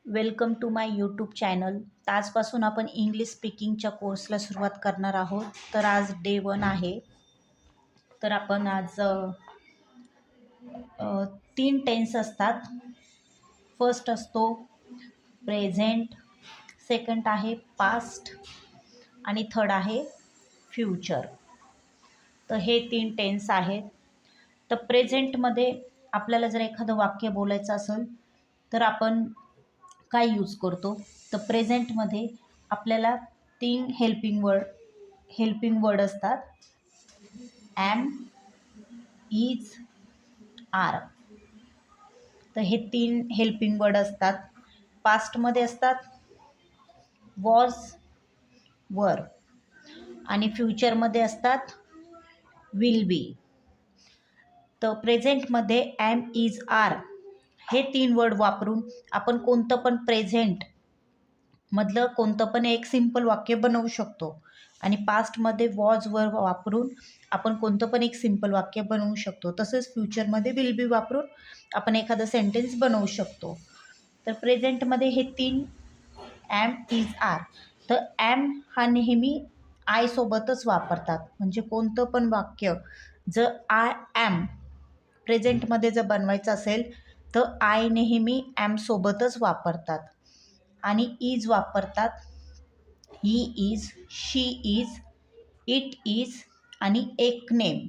Welcome to my YouTube channel. तर आजपासून आपण इंग्लिश स्पीकिंगच्या कोर्सला सुरुवात करणार आहोत. तर आज डे 1 आहे. तर आपण आज 3 टेन्स असतात. फर्स्ट असतो प्रेझेंट, सेकंड आहे पास्ट आणि थर्ड आहे फ्युचर. तर हे 3 टेन्स आहेत. तर प्रेझेंटमध्ये आपल्याला जर एखादं वाक्य बोलायचं असेल तर आपण काय यूज करतो? तर प्रेझेंटमध्ये आपल्याला 3 हेल्पिंग वर्ड असतात. Am, is, are. तर हे 3 हेल्पिंग वर्ड असतात. पास्टमध्ये असतात वॉज, वर आणि फ्युचरमध्ये असतात विल बी. तर प्रेझेंटमध्ये ॲम, इज, आर हे 3 वर्ड वापरून आपण कोणतं पण प्रेझेंटमधलं कोणतं पण एक सिंपल वाक्य बनवू शकतो. आणि पास्टमध्ये वॉज वर वापरून आपण कोणतं पण एक सिंपल वाक्य बनवू शकतो. तसंच फ्युचरमध्ये विल बी वापरून आपण एखादं सेंटेन्स बनवू शकतो. तर प्रेझेंटमध्ये हे 3 ॲम, इज, आर. तर ॲम हा नेहमी आय सोबतच वापरतात. म्हणजे कोणतं पण वाक्य जर आय ॲम प्रेझेंटमध्ये जर बनवायचं असेल तर आय नेहमी ॲम सोबतच वापरतात. आणि इज वापरतात. He is, she is, it is आणि एक नेम.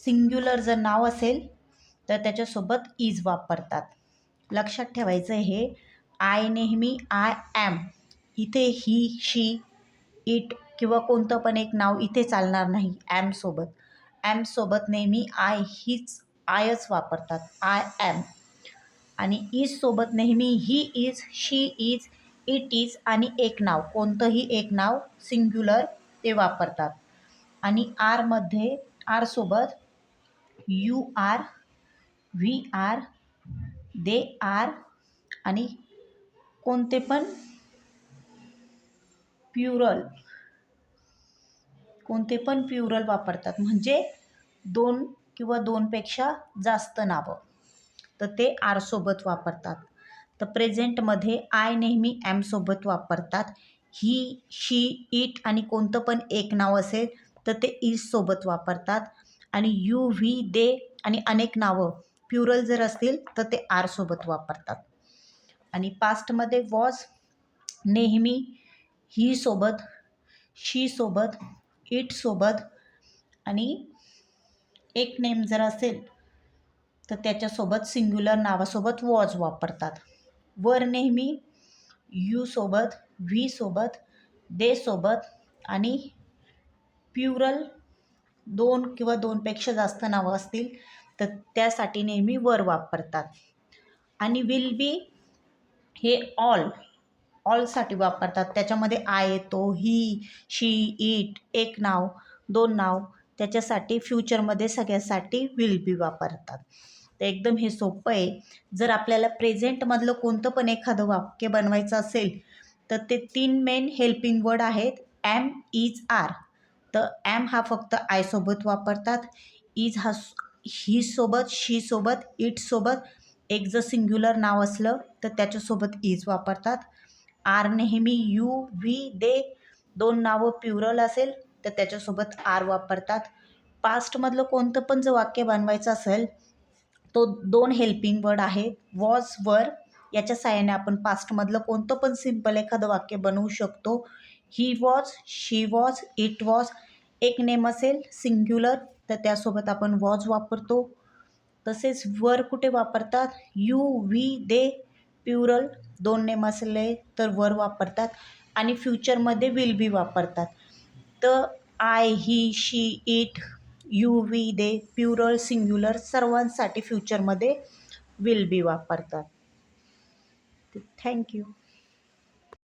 सिंग्युलर जर नाव असेल तर त्याच्यासोबत इज वापरतात. लक्षात ठेवायचं हे आय नेहमी आय ॲम. इथे ही, शी, इट किंवा कोणतं पण एक नाव इथे चालणार नाही ॲमसोबत. ॲमसोबत नेहमी आयच वापरतात, आय ॲम. आणि इजसोबत नेहमी he is, she is, it is आणि एक नाव, कोणतंही एक नाव सिंग्युलर ते वापरतात. आणि आरमध्ये आरसोबत you are, we are, they are आणि कोणते पण प्युरल वापरतात. म्हणजे 2 किंवा 2पेक्षा जास्त नावं, तर ते आरसोबत वापरतात. तर प्रेझेंटमध्ये आय नेहमी ॲमसोबत वापरतात. ही, शी, इट आणि कोणतं पण एक नाव असेल तर ते इजसोबत वापरतात. आणि यू, व्ही, दे आणि अनेक नावं प्युरल जर असतील तर ते आरसोबत वापरतात. आणि पास्टमध्ये वॉज नेहमी ही सोबत, शी सोबत, इट सोबत आणि एक नेम जर असेल तर त्याच्यासोबत सिंग्युलर नावासोबत वॉज वापरतात. वर नेहमी यू सोबत, व्ही सोबत, दे सोबत आणि प्युरल 2 किंवा 2पेक्षा जास्त नावं असतील तर त्यासाठी नेहमी वर वापरतात. आणि विल बी हे ऑलसाठी वापरतात. त्याच्यामध्ये आय येतो. ही, शी, इट, एक नाव, 2 नाव, त्याच्यासाठी फ्युचरमध्ये सगळ्यासाठी विल बी वापरतात. तर एकदम हे सोपं आहे. जर आपल्याला प्रेझेंटमधलं कोणतं पण एखादं वाक्य बनवायचं असेल तर ते 3 मेन हेल्पिंग वर्ड आहेत ॲम, इज, आर. तर ॲम हा फक्त आयसोबत वापरतात. इज हा ही सोबत, शी सोबत, इट सोबत एक जर सिंग्युलर नाव असलं तर त्याच्यासोबत इज वापरतात. आर नेहमी यू, व्ही, दे 2 नावं प्युरल असेल तर त्याच्यासोबत आर वापरतात. पास्टमधलं कोणतं पण जर वाक्य बनवायचं असेल तो 2 हेल्पिंग वर्ड आहेत वॉज, वर. याच्या साहाय्याने आपण पास्टमधलं कोणतं पण सिंपल एखादं वाक्य बनवू शकतो. He was, she was, it was. एक नेम असेल सिंग्युलर तर त्यासोबत आपण वॉज वापरतो. तसेच वर कुठे वापरतात? You, V, they plural 2 name असले तर वर वापरतात. आणि फ्युचरमध्ये विल बी वापरतात. तर I, he, she, it, you, V, they plural, singular सर्वांसाठी फ्युचरमध्ये विल बी वापरतात. थँक्यू.